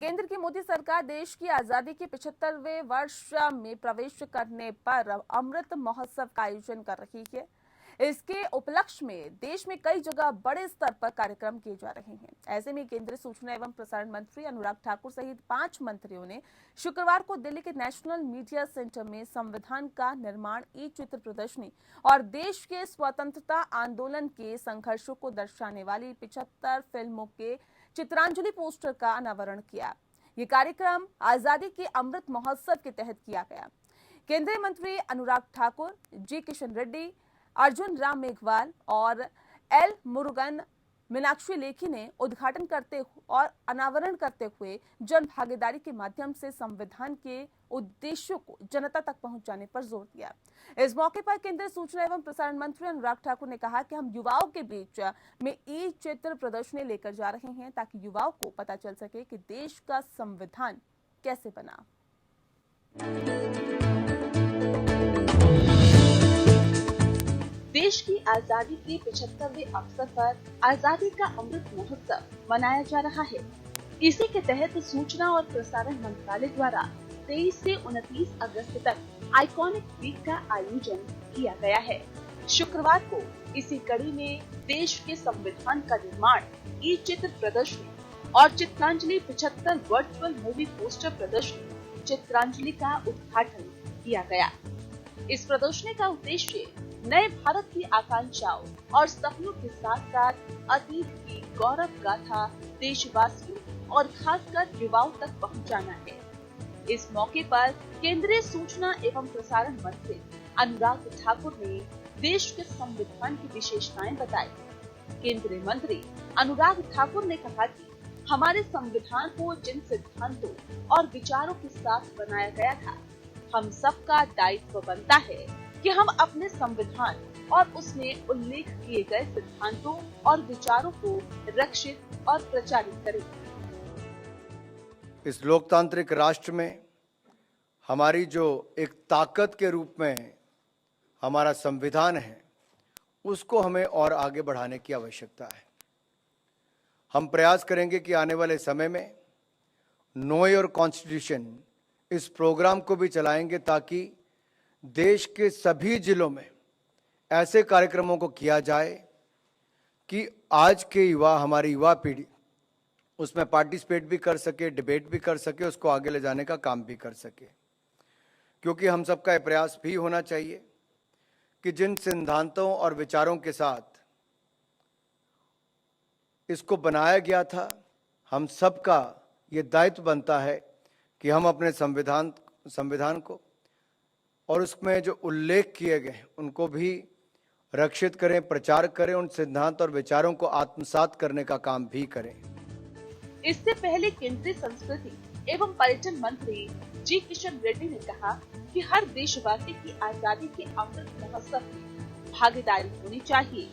केंद्र की मोदी सरकार देश की आजादी के 75वें वर्ष में प्रवेश करने पर अमृत महोत्सव का आयोजन कर रही है। इसके उपलक्ष्य में देश में कई जगह बड़े स्तर पर कार्यक्रम किए जा रहे हैं। ऐसे में केंद्रीय सूचना एवं प्रसारण मंत्री अनुराग ठाकुर सहित 5 मंत्रियों ने शुक्रवार को दिल्ली के नेशनल मीडिया सेंटर में संविधान का निर्माण ई चित्र प्रदर्शनी और देश के स्वतंत्रता आंदोलन के संघर्षों को दर्शाने वाली 75 फिल्मों के चित्रांजलि पोस्टर का अनावरण किया। ये कार्यक्रम आजादी के अमृत महोत्सव के तहत किया गया। केंद्रीय मंत्री अनुराग ठाकुर, जी किशन रेड्डी, अर्जुन राम मेघवाल और एल मुरुगन मीनाक्षी लेखी ने उद्घाटन करते और अनावरण करते हुए जन भागीदारी के माध्यम से संविधान के उद्देश्यों को जनता तक पहुंचाने पर जोर दिया। इस मौके पर केंद्रीय सूचना एवं प्रसारण मंत्री अनुराग ठाकुर ने कहा कि हम युवाओं के बीच में ई चित्र प्रदर्शनी लेकर जा रहे हैं ताकि युवाओं को पता चल सके कि देश का संविधान कैसे बना। देश की आजादी के 75वें अवसर पर आजादी का अमृत महोत्सव मनाया जा रहा है। इसी के तहत सूचना और प्रसारण मंत्रालय द्वारा 23 से 29 अगस्त तक आइकॉनिक वीक का आयोजन किया गया है। शुक्रवार को इसी कड़ी में देश के संविधान का निर्माण ई चित्र प्रदर्शनी और चित्रांजलि 75 वर्चुअल मूवी पोस्टर प्रदर्शनी चित्रांजलि का उद्घाटन किया गया। इस प्रदर्शनी का उद्देश्य नए भारत की आकांक्षाओं और सपनों के साथ साथ अतीत की गौरव गाथा देशवासियों और खासकर युवाओं तक पहुंचाना है। इस मौके पर केंद्रीय सूचना एवं प्रसारण मंत्री अनुराग ठाकुर ने देश के संविधान की विशेषताएं बताई। केंद्रीय मंत्री अनुराग ठाकुर ने कहा कि हमारे संविधान को जिन सिद्धांतों और विचारों के साथ बनाया गया था, हम सबका दायित्व बनता है कि हम अपने संविधान और उसमें उल्लेख किए गए सिद्धांतों और विचारों को रक्षित और प्रचारित करें। इस लोकतांत्रिक राष्ट्र में हमारी जो एक ताकत के रूप में हमारा संविधान है, उसको हमें और आगे बढ़ाने की आवश्यकता है। हम प्रयास करेंगे कि आने वाले समय में नो योर कॉन्स्टिट्यूशन इस प्रोग्राम को भी चलाएंगे ताकि देश के सभी जिलों में ऐसे कार्यक्रमों को किया जाए कि आज के युवा, हमारी युवा पीढ़ी उसमें पार्टिसिपेट भी कर सके, डिबेट भी कर सके, उसको आगे ले जाने का काम भी कर सके। क्योंकि हम सबका ये प्रयास भी होना चाहिए कि जिन सिद्धांतों और विचारों के साथ इसको बनाया गया था, हम सबका ये दायित्व बनता है कि हम अपने संविधान को और उसमें जो उल्लेख किए गए उनको भी रक्षित करें, प्रचार करें, उन सिद्धांत और विचारों को आत्मसात करने का काम भी करें। इससे पहले केंद्रीय संस्कृति एवं पर्यटन मंत्री जी किशन रेड्डी ने कहा कि हर देशवासी की आजादी के अमृत महोत्सव में भागीदारी होनी चाहिए।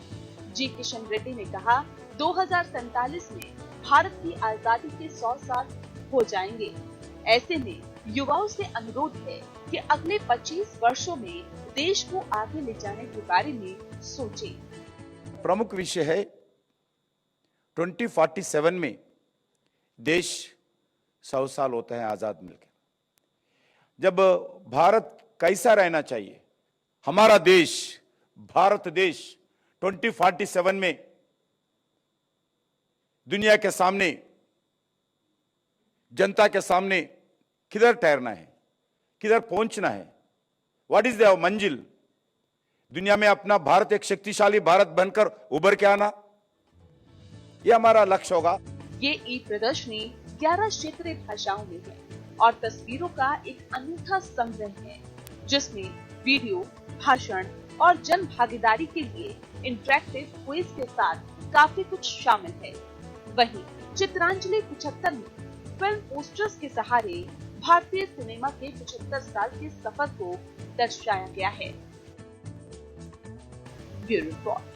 जी किशन रेड्डी ने कहा 2047 में भारत की आजादी के 100 साल हो जाएंगे। ऐसे में युवाओं से अनुरोध है कि अगले 25 वर्षों में देश को आगे ले जाने के बारे में सोचें। प्रमुख विषय है 2047 में देश 100 साल होता है आजाद मिलकर। जब भारत कैसा रहना चाहिए, हमारा देश, भारत देश 2047 में दुनिया के सामने, जनता के सामने किधर ठहरना है, किधर पहुंचना है, व्हाट इज द मंजिल, दुनिया में अपना भारत एक शक्तिशाली भारत बनकर उभर के आना, ये हमारा लक्ष्य होगा। ये ई प्रदर्शनी 11 क्षेत्रीय भाषाओं में है और तस्वीरों का एक अनूठा संग्रह है, जिसमें वीडियो, भाषण और जन भागीदारी के लिए इंटरैक्टिव क्विज के साथ काफी कुछ शामिल है। वहीं चित्रांजलि 75 में फिल्म पोस्टर्स के सहारे भारतीय सिनेमा के 75 साल के सफर को दर्शाया गया है। Bureau report.